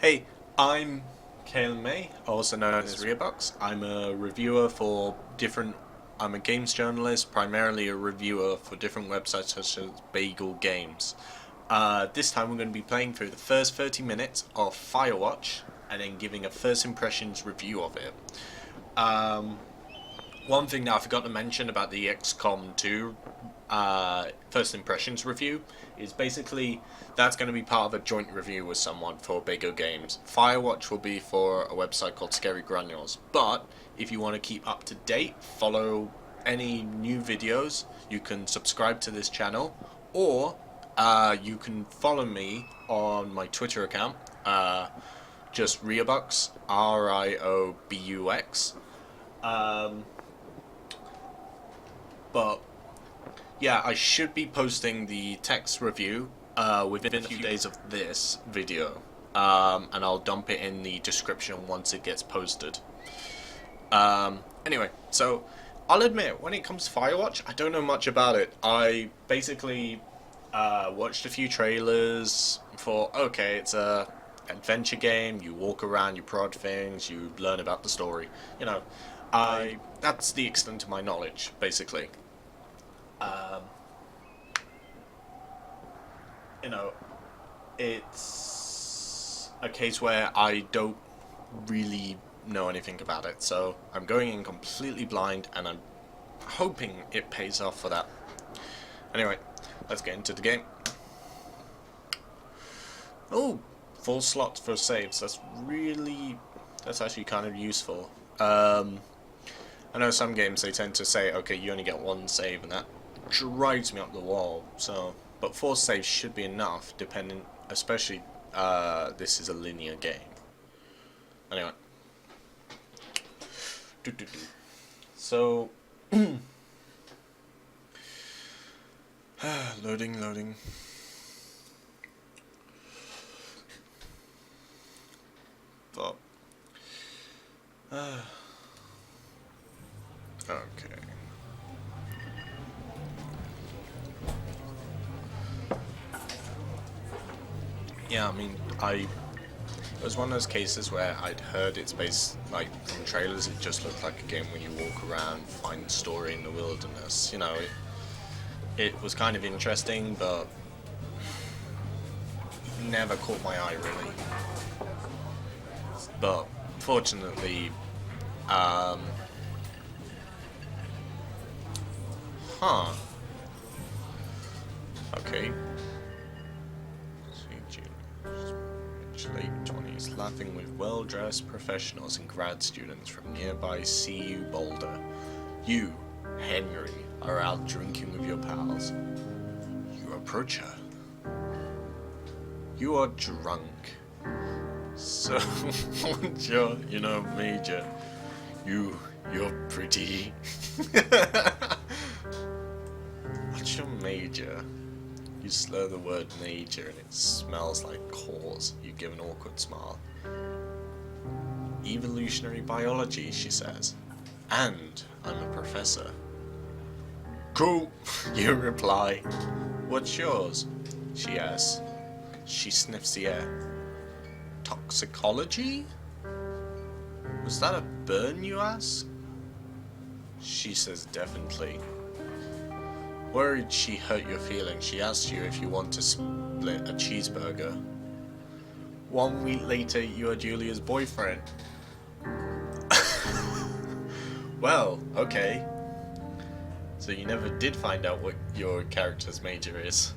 Hey, I'm Kalen May, also known as Riobux. I'm a reviewer for different. I'm a games journalist, primarily a reviewer for different websites such as Bagel Games. This time we're going to be playing through the first 30 minutes of Firewatch and then giving a first impressions review of it. One thing that I forgot to mention about the XCOM 2 first impressions review is basically that's going to be part of a joint review with someone for bigger games. Firewatch will be for a website called Scary Granules, but if you want to keep up to date, follow any new videos, you can subscribe to this channel, or you can follow me on my Twitter account, just Riobux, Riobux. But yeah, I should be posting the text review within a few days of this video, and I'll dump it in the description once it gets posted. Anyway, so I'll admit, when it comes to Firewatch, I don't know much about it. I basically watched a few trailers for, okay, it's a adventure game, you walk around, you prod things, you learn about the story, you know. That's the extent of my knowledge, basically. You know, it's a case where I don't really know anything about it, so I'm going in completely blind, and I'm hoping it pays off for that. Anyway, let's get into the game. Oh, full slots for saves. That's actually kind of useful. I know some games they tend to say, okay, you only get one save, and that drives me up the wall. So, but 4 saves should be enough, depending, especially this is a linear game. Anyway, so loading. But okay. Yeah, I mean, it was one of those cases where I'd heard it's based, like, from trailers, it just looked like a game where you walk around, find story in the wilderness. You know, it was kind of interesting, but never caught my eye, really. But, fortunately, okay. Late 20s, laughing with well-dressed professionals and grad students from nearby CU Boulder. You, Henry, are out drinking with your pals. You approach her. You are drunk. So, what's your, major? You're pretty. What's your major? You slur the word major and it smells like cause. You give an awkward smile. Evolutionary biology, she says. And I'm a professor. Cool, you reply. What's yours? She asks. She sniffs the air. Toxicology? Was that a burn, you ask? She says definitely. Worried she hurt your feelings, she asks you if you want to split a cheeseburger. 1 week later, you are Julia's boyfriend. Well, okay. So you never did find out what your character's major is.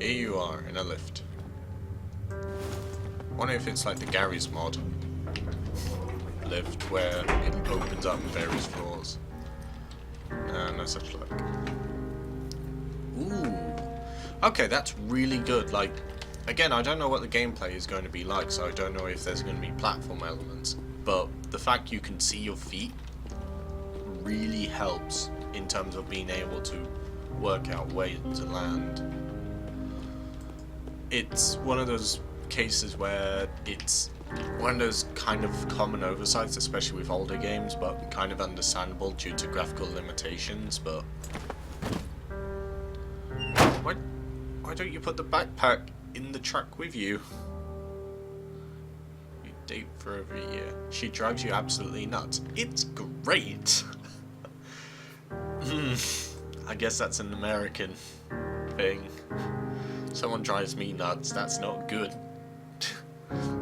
Here you are, in a lift. Wonder if it's like the Gary's mod. Lift where it opens up various floors. No such luck. Ooh. Okay, that's really good. Like, again, I don't know what the gameplay is going to be like, so I don't know if there's going to be platform elements. But the fact you can see your feet really helps in terms of being able to work out where to land. It's one of those cases where it's one of those kind of common oversights, especially with older games, but kind of understandable due to graphical limitations, but Why don't you put the backpack in the truck with you? You date for over a year. She drives you absolutely nuts. It's great. I guess that's an American thing. Someone drives me nuts. That's not good.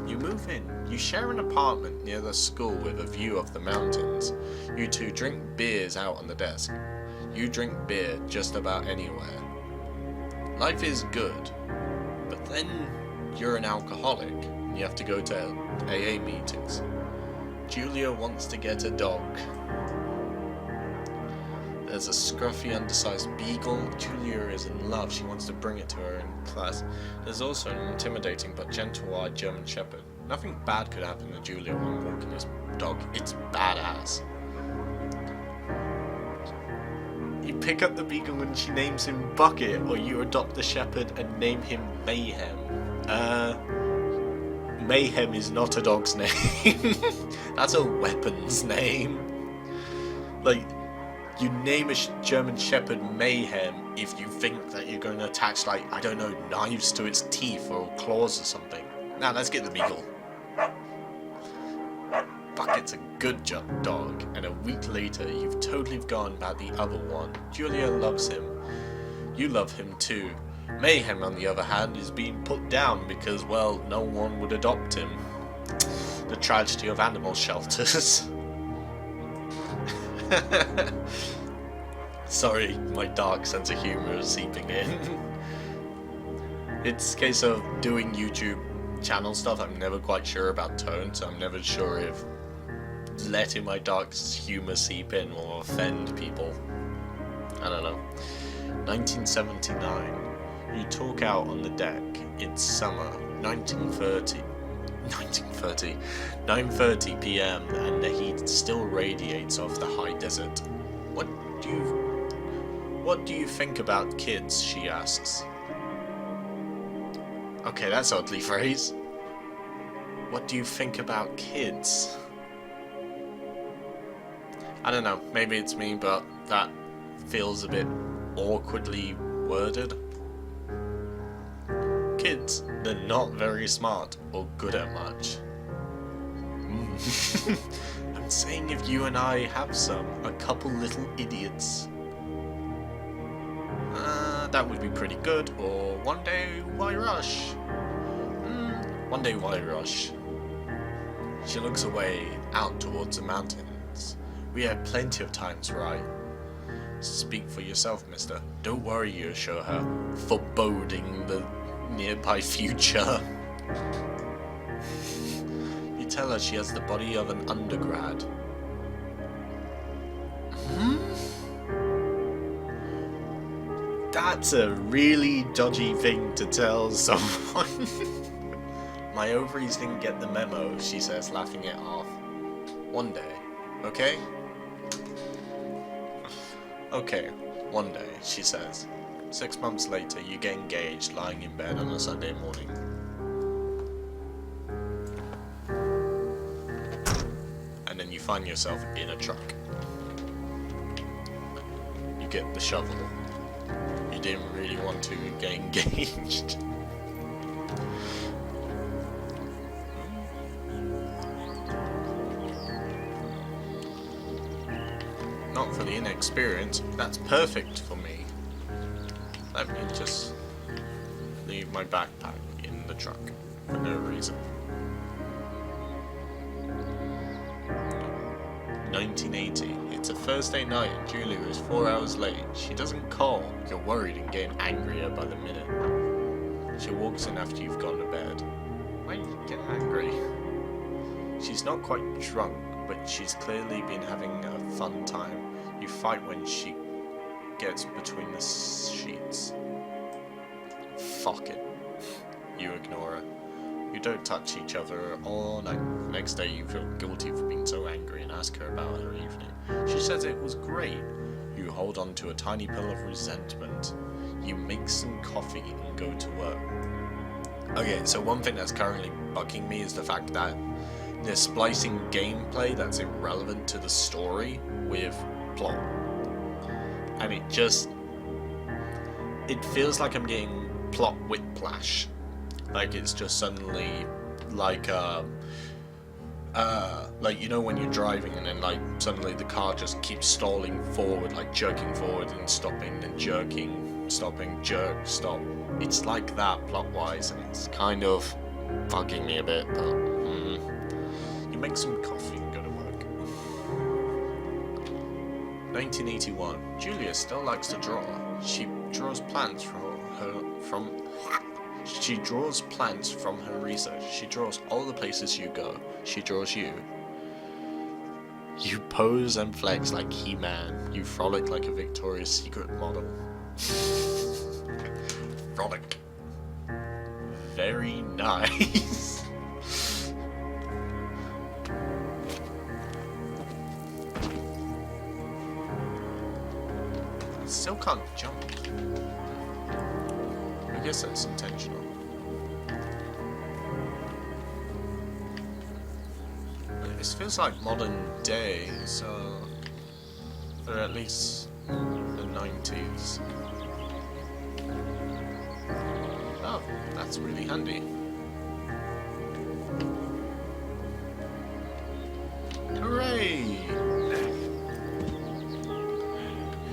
You move in. You share an apartment near the school with a view of the mountains. You two drink beers out on the desk. You drink beer just about anywhere. Life is good, but then you're an alcoholic and you have to go to AA meetings. Julia wants to get a dog. There's a scruffy, undersized beagle. Julia is in love. She wants to bring it to her in class. There's also an intimidating but gentle-eyed German Shepherd. Nothing bad could happen to Julia when walking this dog. It's badass. You pick up the beagle and she names him Bucket, or you adopt the shepherd and name him Mayhem. Mayhem is not a dog's name. That's a weapon's name. Like, you name a German Shepherd Mayhem if you think that you're going to attach, like, I don't know, knives to its teeth or claws or something. Now, let's get the beagle. Bucket's a good dog, and a week later, you've totally forgotten about the other one. Julia loves him. You love him too. Mayhem, on the other hand, is being put down because, well, no one would adopt him. The tragedy of animal shelters. Sorry, my dark sense of humor is seeping in. It's a case of doing YouTube channel stuff. I'm never quite sure about tone, so I'm never sure if letting my dark humor seep in will offend people. I don't know. 1979. You talk out on the deck. It's summer. 9:30 p.m. and the heat still radiates off the high desert. What do you think about kids? She asks. Okay, that's oddly phrased. What do you think about kids? I don't know, maybe it's me, but that feels a bit awkwardly worded. Kids, they're not very smart or good at much. I'm saying if you and I have a couple little idiots. That would be pretty good, or one day, why rush? One day, why rush? She looks away, out towards the mountains. We have plenty of time to write. Speak for yourself, mister. Don't worry, you assure her, foreboding the nearby future. You tell her she has the body of an undergrad. That's a really dodgy thing to tell someone. My ovaries didn't get the memo, she says, laughing it off. One day, okay? Okay, one day, she says. 6 months later, you get engaged, lying in bed on a Sunday morning. And then you find yourself in a truck. You get the shovel. You didn't really want to get engaged. Not for the inexperienced. That's perfect for me. Let me just leave my backpack in the truck for no reason. 1980. It's a Thursday night and Julia is 4 hours late. She doesn't call. You're worried and getting angrier by the minute. She walks in after you've gone to bed. Why do you get angry? She's not quite drunk, but she's clearly been having a fun time. You fight when she gets between the sheets. Fuck it. You ignore her. You don't touch each other all night. Next day you feel guilty for being so angry and ask her about her evening. She says it was great. You hold on to a tiny pill of resentment. You make some coffee and go to work. Okay, so one thing that's currently bugging me is the fact that they're splicing gameplay that's irrelevant to the story with plot. And it just... it feels like I'm getting plot whiplash. Like it's just suddenly like like you know when you're driving and then like suddenly the car just keeps stalling forward, like jerking forward and stopping and jerking, stopping, jerk, stop. It's like that plot wise, and it's kind of bugging me a bit, but you make some coffee and go to work. 1981. Julia still likes to draw. She draws plants from her research. She draws all the places you go. She draws you. You pose and flex like He-Man. You frolic like a Victoria's Secret model. Frolic. Very nice. I still can't jump. I guess that's intentional. This feels like modern day, so or at least the 90s. Oh, that's really handy. Hooray!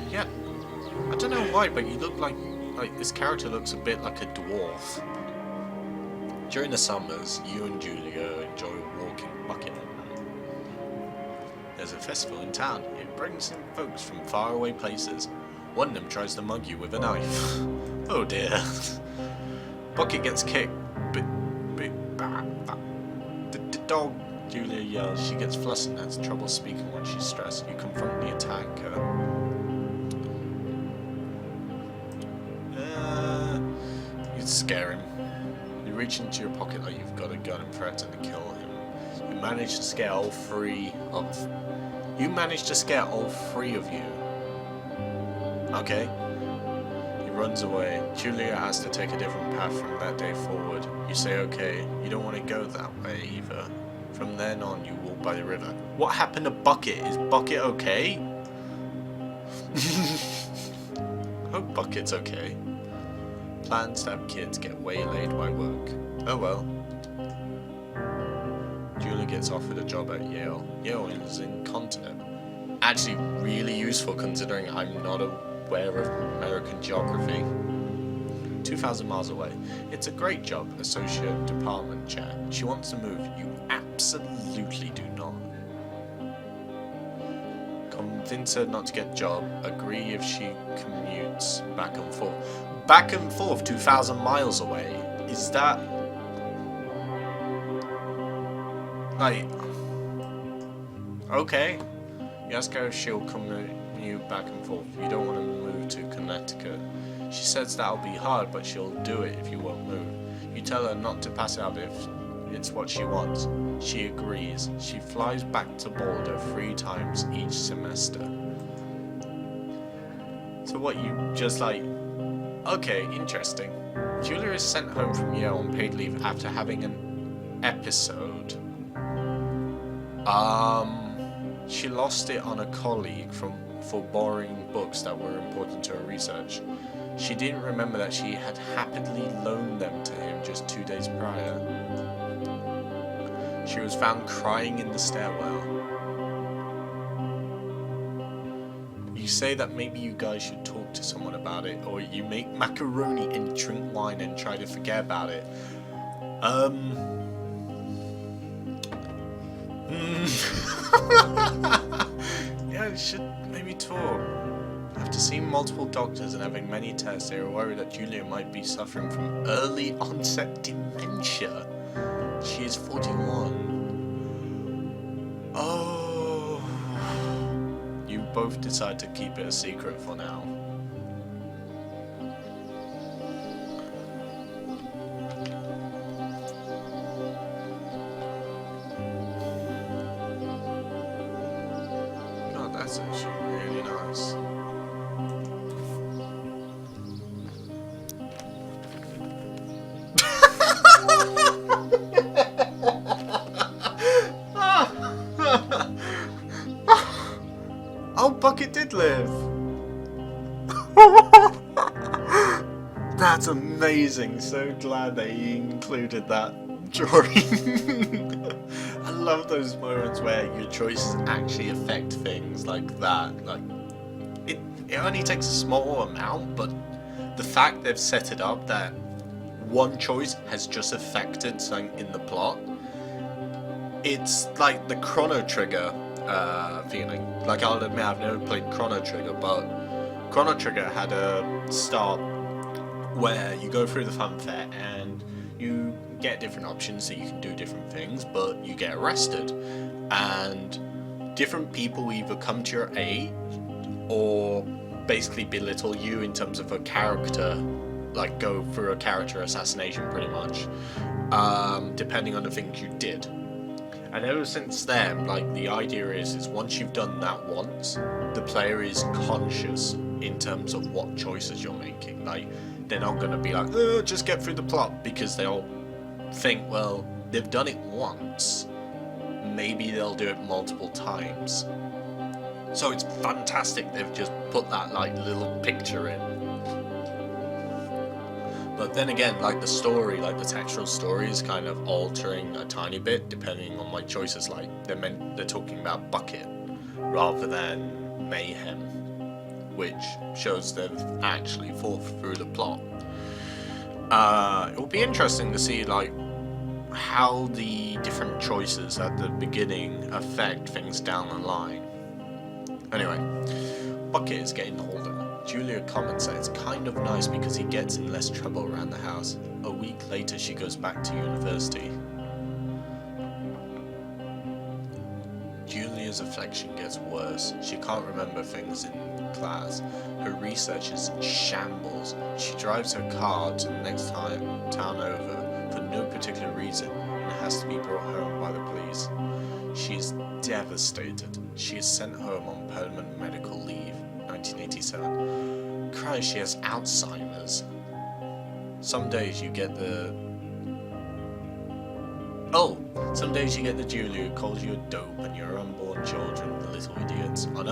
Yeah, I don't know why, but you look like this character looks a bit like a dwarf. During the summers, you and Julia enjoy walking bucket. There's a festival in town. It brings in folks from faraway places. One of them tries to mug you with a knife. Oh dear. Bucket gets kicked. The dog, Julia yells. She gets flustered and has trouble speaking when she's stressed. You confront the attacker. You scare him. You reach into your pocket like you've got a gun and threaten to kill him. You manage to scare all three of you. Okay. He runs away. Julia has to take a different path from that day forward. You say okay. You don't want to go that way either. From then on, you walk by the river. What happened to Bucket? Is Bucket okay? Hope Bucket's okay. Plans to have kids get waylaid by work. Oh well. Julia gets offered a job at Yale. Yale is in continent. Actually really useful considering I'm not aware of American geography. 2,000 miles away. It's a great job, associate department chair. She wants to move. You absolutely do not. Convince her not to get the job. Agree if she commutes back and forth. Back and forth 2,000 miles away. Is that... like... okay. You ask her if she'll commute back and forth. You don't want to move to Connecticut. She says that'll be hard, but she'll do it if you won't move. You tell her not to pass it up if it's what she wants. She agrees. She flies back to Boulder 3 times each semester. So what, you just like... okay, interesting. Julia is sent home from Yale on paid leave after having an episode. She lost it on a colleague for borrowing books that were important to her research. She didn't remember that she had happily loaned them to him just 2 days prior. She was found crying in the stairwell. You say that maybe you guys should talk to someone about it, or you make macaroni and drink wine and try to forget about it. Yeah, you should maybe talk. After seeing multiple doctors and having many tests, they were worried that Julia might be suffering from early onset dementia. She is 41. Oh. You both decide to keep it a secret for now. God, that's actually really nice. Oh, Bucket did live. That's amazing. So glad they included that drawing. I love those moments where your choices actually affect things like that. Like it only takes a small amount, but the fact they've set it up that one choice has just affected something in the plot, it's like the Chrono Trigger feeling. Like, I'll admit I've never played Chrono Trigger, but Chrono Trigger had a start where you go through the funfair and you get different options so you can do different things, but you get arrested, and different people either come to your aid or basically belittle you in terms of a character, like go through a character assassination pretty much, depending on the things you did. And ever since then, like, the idea is once you've done that once, the player is conscious in terms of what choices you're making. Like, they're not going to be like, just get through the plot, because they'll think, well, they've done it once, maybe they'll do it multiple times. So it's fantastic they've just put that, like, little picture in. But then again, like, the story, like the textual story is kind of altering a tiny bit depending on my choices. Like, they're talking about bucket rather than mayhem, which shows they've actually thought through the plot. It will be interesting to see, like, how the different choices at the beginning affect things down the line. Anyway, Bucket is getting older. Julia comments that it's kind of nice because he gets in less trouble around the house. A week later, she goes back to university. Julia's affliction gets worse. She can't remember things in class. Her research is in shambles. She drives her car to the next town over for no particular reason and has to be brought home by the police. She is devastated. She is sent home on permanent medical leave. 1987. Christ, she has Alzheimer's. Some days you get the Julia who calls you a dope and your unborn children the little idiots. On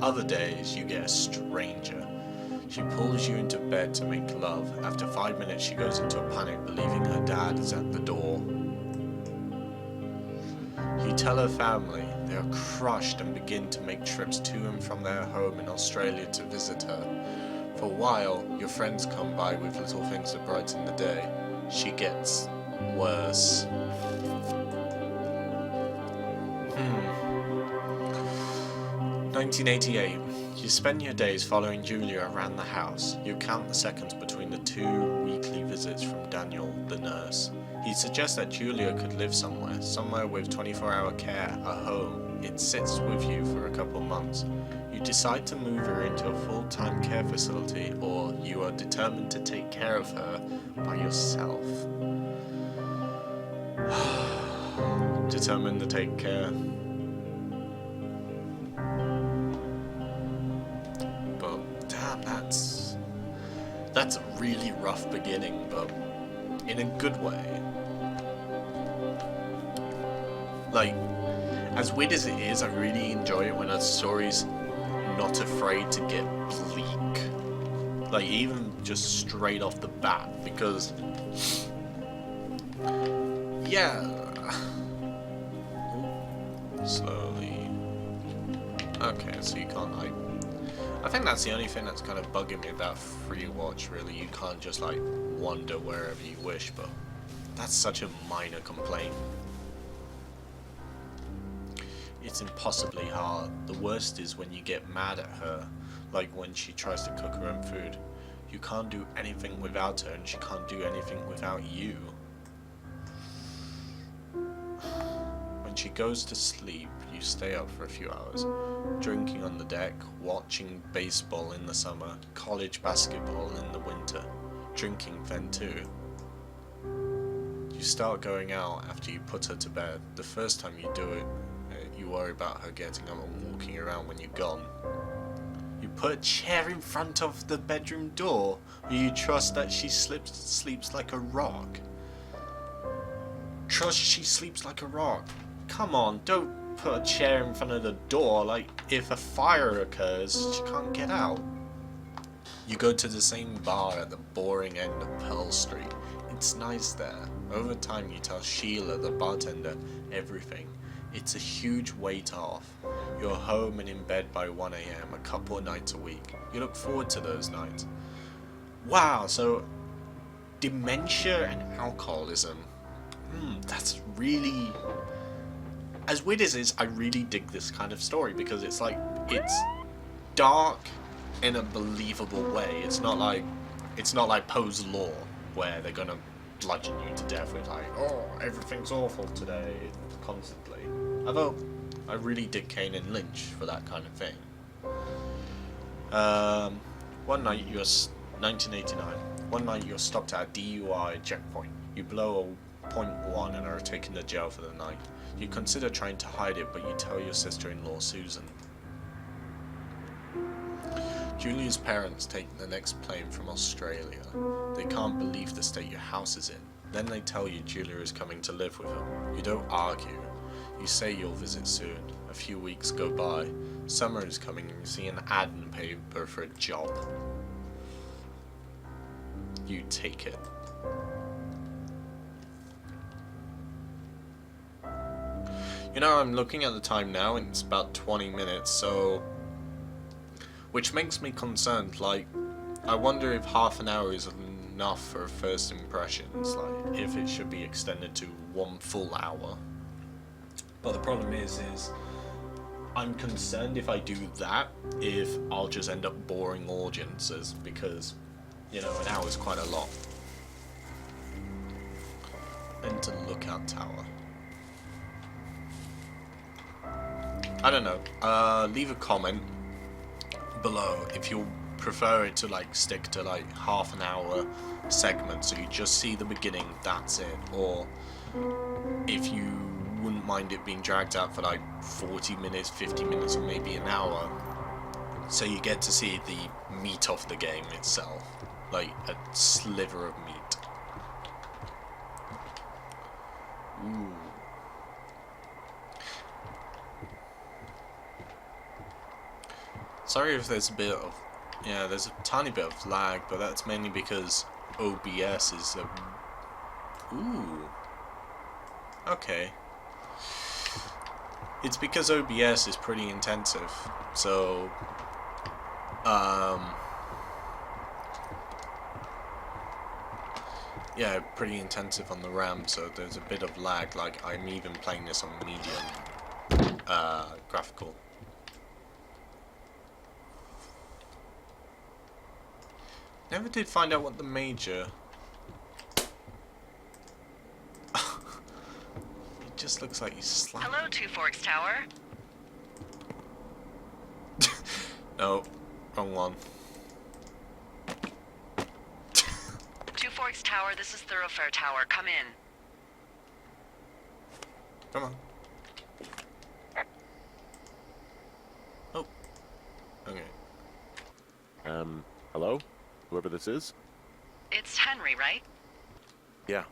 other days you get a stranger. She pulls you into bed to make love. After 5 minutes she goes into a panic, believing her dad is at the door. You tell her family. They are crushed and begin to make trips to and from their home in Australia to visit her. For a while, your friends come by with little things that brighten the day. She gets worse. 1988. You spend your days following Julia around the house. You count the seconds between the 2 weekly visits from Daniel, the nurse. He suggests that Julia could live somewhere with 24-hour care, a home. It sits with you for a couple months. You decide to move her into a full-time care facility, or you are determined to take care of her by yourself. Determined to take care. But damn, that's a really rough beginning, but in a good way. Like, as weird as it is, I really enjoy it when a story's not afraid to get bleak. Like, even just straight off the bat, because yeah. Slowly. Okay, so you can't, like, I think that's the only thing that's kind of bugging me about Firewatch, really. You can't just, like, wander wherever you wish, but that's such a minor complaint. It's impossibly hard. The worst is when you get mad at her, like when she tries to cook her own food. You can't do anything without her, and she can't do anything without you. When she goes to sleep, you stay up for a few hours, drinking on the deck, watching baseball in the summer, college basketball in the winter, drinking then too. You start going out after you put her to bed. The first time you do it, you worry about her getting up and walking around when you're gone. You put a chair in front of the bedroom door, or you trust that she sleeps like a rock. Trust she sleeps like a rock. Come on, don't put a chair in front of the door, like if a fire occurs, she can't get out. You go to the same bar at the boring end of Pearl Street. It's nice there. Over time you tell Sheila, the bartender, everything. It's a huge weight off. You're home and in bed by 1 AM a couple of nights a week. You look forward to those nights. Wow, so dementia and alcoholism. That's really... As weird as it is, I really dig this kind of story because it's like, it's dark in a believable way. It's not like Poe's Law, where they're gonna bludgeon you to death with like, oh, everything's awful today, constantly. Although, I really dig Kane and Lynch for that kind of thing. One night you're 1989. One night you're stopped at a DUI checkpoint. You blow a .1 and are taken to jail for the night. You consider trying to hide it, but you tell your sister-in-law Susan. Julia's parents take the next plane from Australia. They can't believe the state your house is in. Then they tell you Julia is coming to live with them. You don't argue. You say you'll visit soon. A few weeks go by. Summer is coming and you see an ad in the paper for a job. You take it. You know, I'm looking at the time now and it's about 20 minutes, so... Which makes me concerned, like, I wonder if half an hour is enough for first impressions, like, if it should be extended to 1 full hour. But the problem is I'm concerned if I do that, if I'll just end up boring audiences, because, you know, an hour is quite a lot. Enter Lookout Tower. I don't know, leave a comment below if you prefer it to like stick to like half an hour segment so you just see the beginning, that's it, or if you wouldn't mind it being dragged out for like 40 minutes, 50 minutes, or maybe an hour, so you get to see the meat of the game itself, like a sliver of meat. Ooh. Sorry if there's a bit of, there's a tiny bit of lag, but that's mainly because OBS is ooh. Okay. It's because OBS is pretty intensive, so, yeah, pretty intensive on the RAM, so there's a bit of lag, like I'm even playing this on medium, graphical. Never did find out what the major... It just looks like he's slapping. Hello, Two Forks Tower. No, wrong one. Two Forks Tower, this is Thoroughfare Tower. Come in. Come on. Oh. Okay. Hello? Whoever this is? It's Henry, right? Yeah.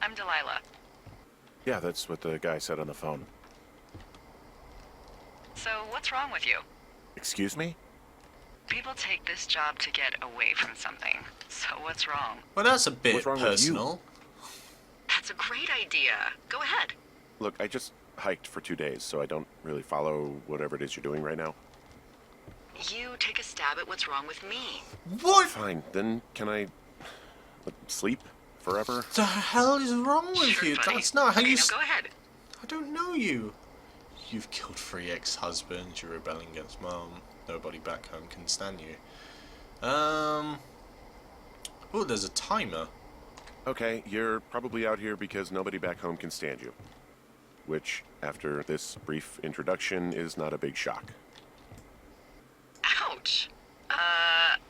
I'm Delilah. Yeah, that's what the guy said on the phone. So, what's wrong with you? Excuse me? People take this job to get away from something. So, what's wrong? Well, that's a bit What's wrong with personal. That's a great idea. Go ahead. Look, I just hiked for 2 days, so I don't really follow whatever it is you're doing right now. You take a stab at what's wrong with me. What Fine, then can I sleep forever? the hell is wrong with Sure, you? buddy. That's not how Okay, you... now go ahead. I don't know you. You've killed 3 ex-husbands, you're rebelling against Mom. Nobody back home can stand you. Oh, there's a timer. Okay, you're probably out here because nobody back home can stand you. Which, after this brief introduction, is not a big shock. Ouch.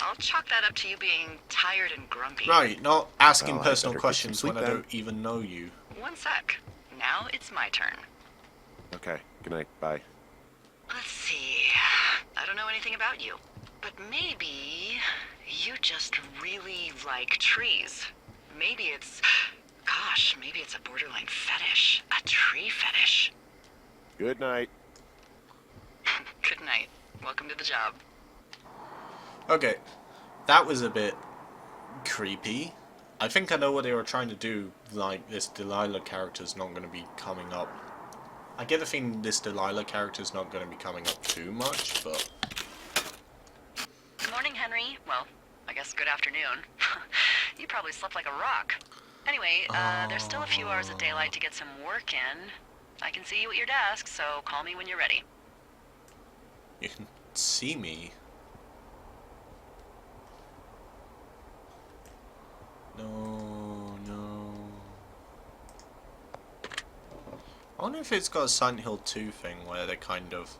I'll chalk that up to you being tired and grumpy. Right, not asking Well, I personal better get some questions sleep when I then. don't even know you. One sec. Now it's my turn. Okay, good night, bye. Let's see. I don't know anything about you, but maybe you just really like trees. Maybe it's... Gosh, maybe it's a borderline fetish. A tree fetish. Good night. Good night. Welcome to the job. Okay, That was a bit creepy. I think I know what they were trying to do. Like, this Delilah character's not going to be coming up. I get the feeling this Delilah character's not going to be coming up too much, but... Good morning, Henry. Well, I guess good afternoon. You probably slept like a rock. Anyway, there's still a few hours of daylight to get some work in. I can see you at your desk, so call me when you're ready. You can see me? No, no. I wonder if it's got a Silent Hill 2 thing where they kind of...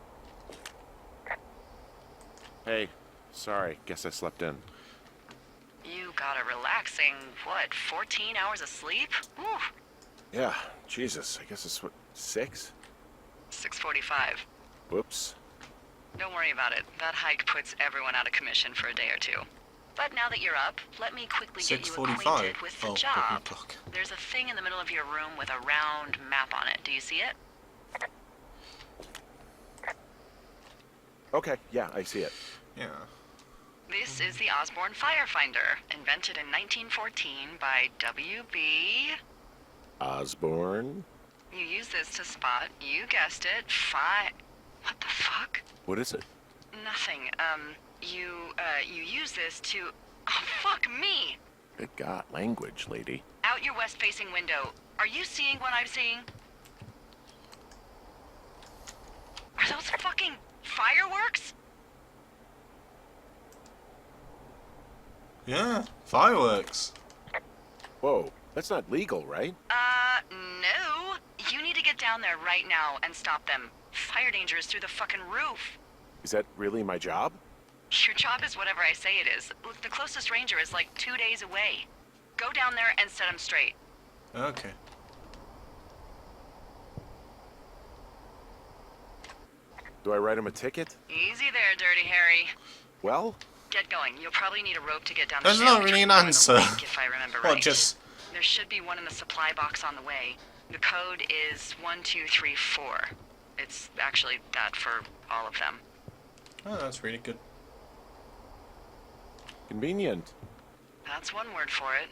Hey, sorry, guess I slept in. You got a relaxing, what, 14 hours of sleep? Whew. Yeah, Jesus, I guess it's what, 6? 6:45. Whoops. Don't worry about it. That hike puts everyone out of commission for a day or two. But now that you're up, let me quickly get you 6:45. acquainted with the Oh, job. broken clock. There's a thing in the middle of your room with a round map on it. Do you see it? Okay, yeah, I see it. Yeah. This is the Osborne Firefinder, invented in 1914 by W.B. Osborne? You use this to spot, you guessed it, What the fuck? What is it? Nothing. You use this to... Oh, fuck me! Good God, language, lady. Out your west-facing window. Are you seeing what I'm seeing? Are those fucking fireworks? Yeah, fireworks. Whoa, that's not legal, right? No. You need to get down there right now and stop them. Fire danger is through the fucking roof. Is that really my job? Your job is whatever I say it is. Look, the closest ranger is like 2 days away. Go down there and set him straight. Okay. Do I write him a ticket? Easy there, Dirty Harry. Well, Get going. You'll probably need a rope to get down That's the not shaft really an or the answer. lake, if I remember Well, right. just... There should be one in the supply box on the way. The code is 1234. It's actually that for all of them. Oh, that's really good. convenient. That's one word for it.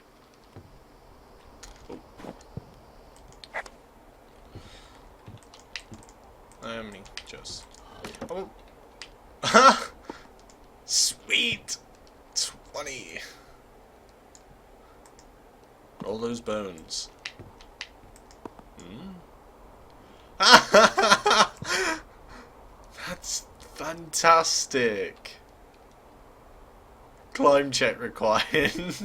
Let me just... Oh. Sweet! 20. Roll those bones. That's fantastic. Climb check required.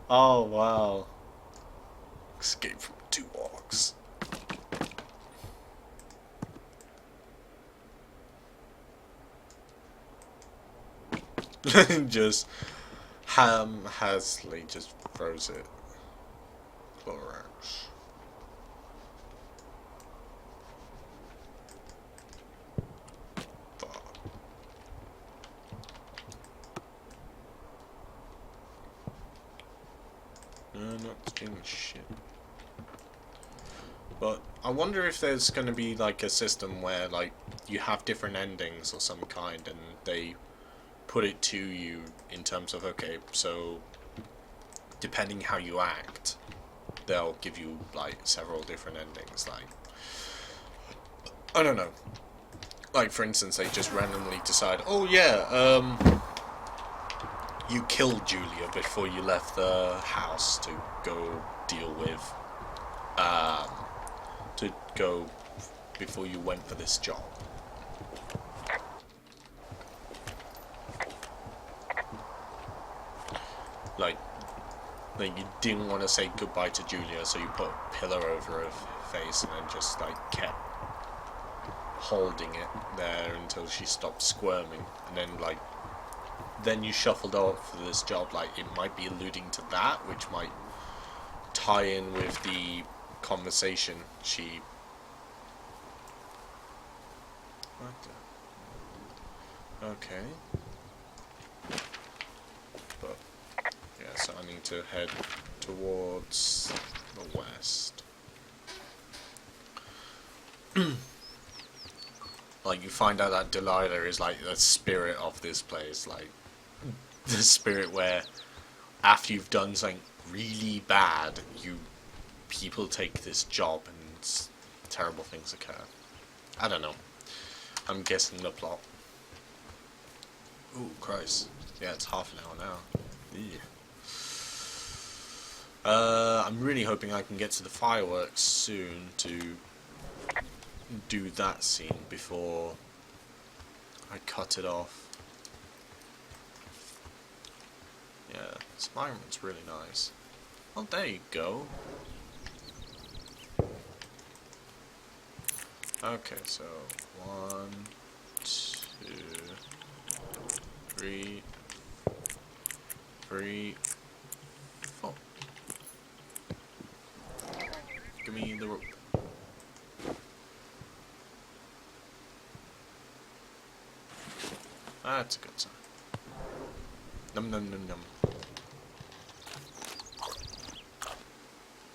Oh wow. Escape from 2 orcs. Just Hasley just throws it. Clorox. Fuck. No, not doing shit. But I wonder if there's gonna be like a system where like you have different endings or some kind and they put it to you in terms of, okay, so depending how you act, they'll give you like several different endings. Like, I don't know, like for instance they just randomly decide, oh yeah, you killed Julia before you left the house to go deal with before you went for this job. Like you didn't want to say goodbye to Julia, so you put a pillar over her face and then just like kept holding it there until she stopped squirming, and then you shuffled off for this job. Like, it might be alluding to that, which might tie in with the conversation she... What the... Okay. But, yeah, so I need to head towards the west. Like, you find out that Delilah is like the spirit of this place, like, the spirit where after you've done something really bad, people take this job and terrible things occur. I don't know. I'm guessing the plot. Ooh, Christ. Yeah, it's half an hour now. Yeah. I'm really hoping I can get to the fireworks soon to do that scene before I cut it off. Yeah, this environment's really nice. Well, there you go. Okay, so 1, 2, 3, 4. Give me the rope. That's a good sign. Num num num num.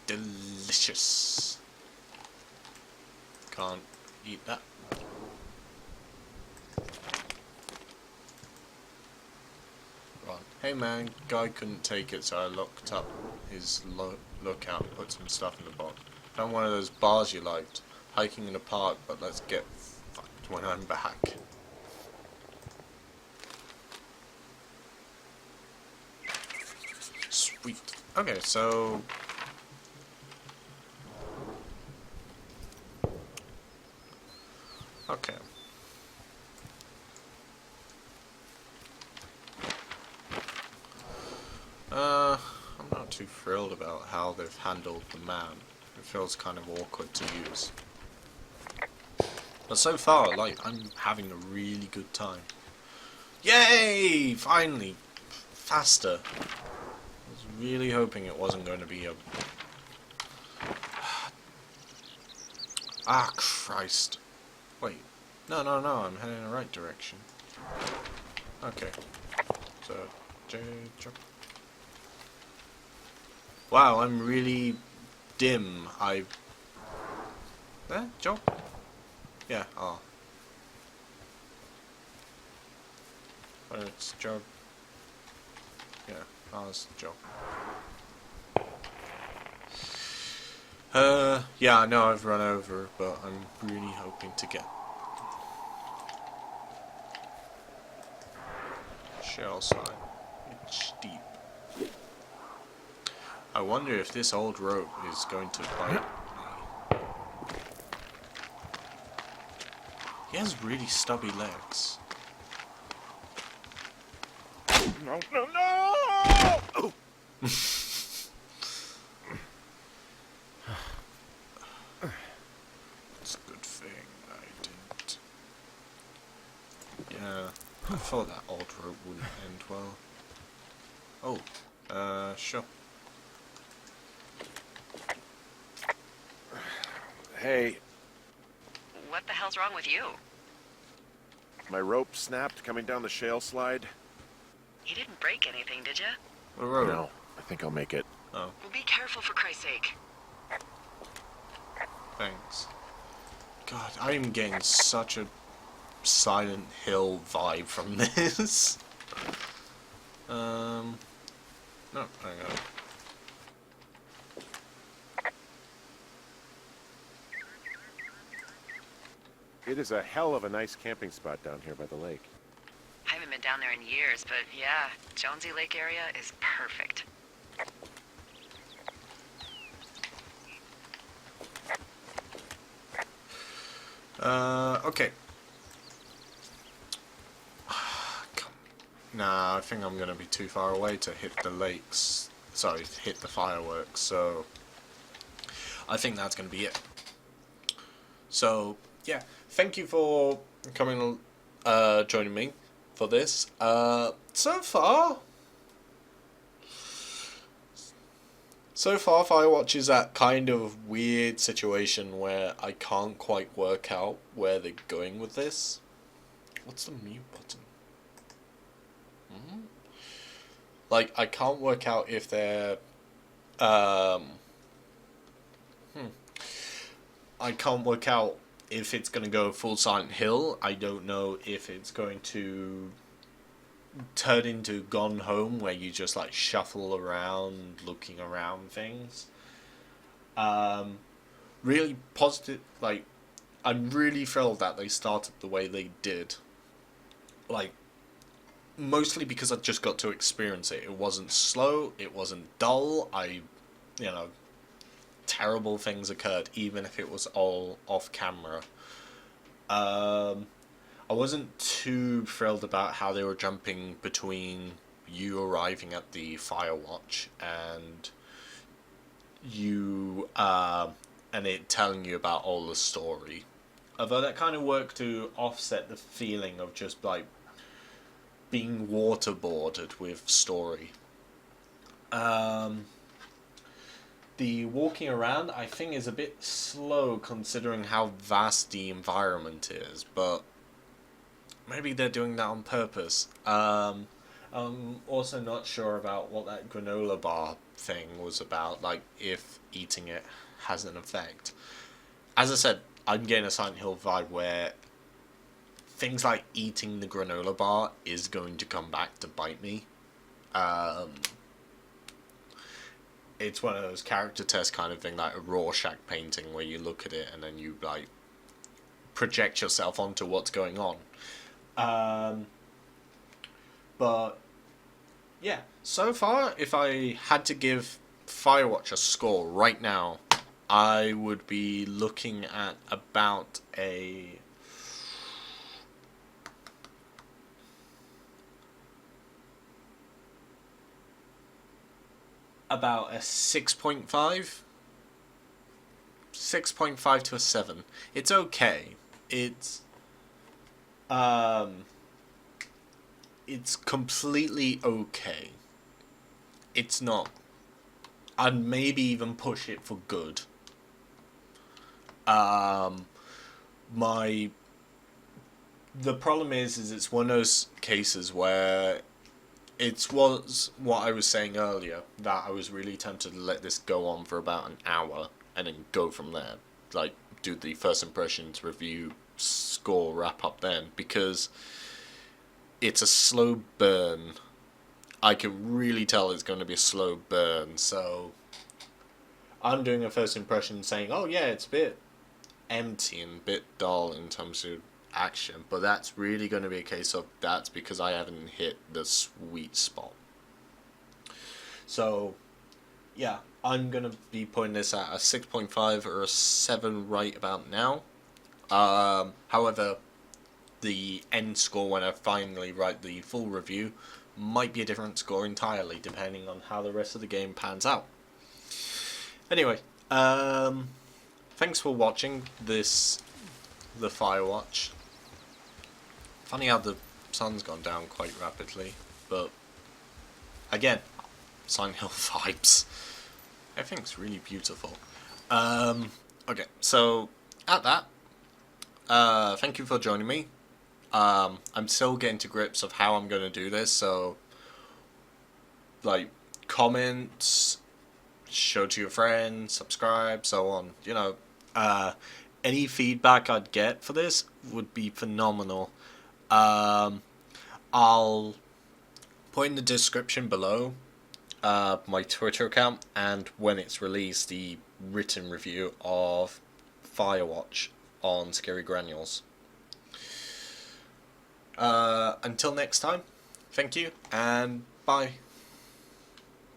Delicious. Can't eat that. Right. Hey man, guy couldn't take it, so I looked up his lookout and put some stuff in the box. Found one of those bars you liked. Hiking in the park, but let's get fucked when I'm back. Sweet. Okay, so... Okay. I'm not too thrilled about how they've handled the man. It feels kind of awkward to use. But so far, like, I'm having a really good time. Yay! Finally! Faster. I was really hoping it wasn't going to be a... Ah, Christ. Wait. No, I'm heading in the right direction. Okay. So, jump. Wow, I'm really dim. There? Jump? Yeah, oh. But it's jump. Yeah, it's jump. Yeah, I know I've run over, but I'm really hoping to get shell side. It's steep. I wonder if this old rope is going to bite me. He has really stubby legs. No! Oh. It's a good thing I didn't. Yeah, I thought that old rope wouldn't end well. Oh, sure. Hey, What the hell's wrong with you? my rope snapped coming down the shale slide. You didn't break anything, did you? A rope. No, I think I'll make it. Oh, Well, be careful for Christ's sake. thanks. God, I am getting such a Silent Hill vibe from this. No, hang on. It is a hell of a nice camping spot down here by the lake. I haven't been down there in years, but yeah, Jonesy Lake area is perfect. Okay. Nah, I think I'm gonna be too far away to hit the lakes. Sorry, hit the fireworks, so... I think that's gonna be it. So, yeah. Thank you for coming, joining me for this. So far, Firewatch is that kind of weird situation where I can't quite work out where they're going with this. What's the mute button? Like, I can't work out if they're, I can't work out if it's going to go full Silent Hill. I don't know if it's going to turn into Gone Home, where you just like shuffle around, looking around things. Um, really positive. Like, I'm really thrilled that they started the way they did. Like, mostly because I just got to experience it. It wasn't slow. It wasn't dull. You know, terrible things occurred, even if it was all off camera. I wasn't too thrilled about how they were jumping between you arriving at the Firewatch and you and it telling you about all the story. Although that kind of worked to offset the feeling of just like being waterboarded with story. The walking around, I think, is a bit slow considering how vast the environment is, but maybe they're doing that on purpose. I'm also not sure about what that granola bar thing was about, like if eating it has an effect. As I said, I'm getting a Silent Hill vibe where things like eating the granola bar is going to come back to bite me. It's one of those character test kind of thing, like a Rorschach painting, where you look at it and then you like project yourself onto what's going on. But yeah, so far, if I had to give Firewatch a score right now, I would be looking at about a 6.5. 6.5 to a 7. It's okay. It's completely okay. It's not. I'd maybe even push it for good. The problem is it's one of those cases where it was what I was saying earlier, that I was really tempted to let this go on for about an hour and then go from there. Like, do the first impressions review, score, wrap up then, because it's a slow burn. I can really tell it's going to be a slow burn, so I'm doing a first impression saying, oh yeah, it's a bit empty and a bit dull in terms of action, but that's really going to be a case of that's because I haven't hit the sweet spot. So yeah, I'm going to be putting this at a 6.5 or a 7 right about now. However, the end score when I finally write the full review might be a different score entirely, depending on how the rest of the game pans out. Anyway, thanks for watching the Firewatch. Funny how the sun's gone down quite rapidly, but again, Silent Hill vibes. Everything's really beautiful. Okay, so at that, thank you for joining me. I'm still getting to grips of how I'm going to do this, so like, comment, show to your friends, subscribe, so on. You know, any feedback I'd get for this would be phenomenal. I'll put in the description below my Twitter account, and when it's released, the written review of Firewatch on Scary Granules. Until next time, thank you, and bye.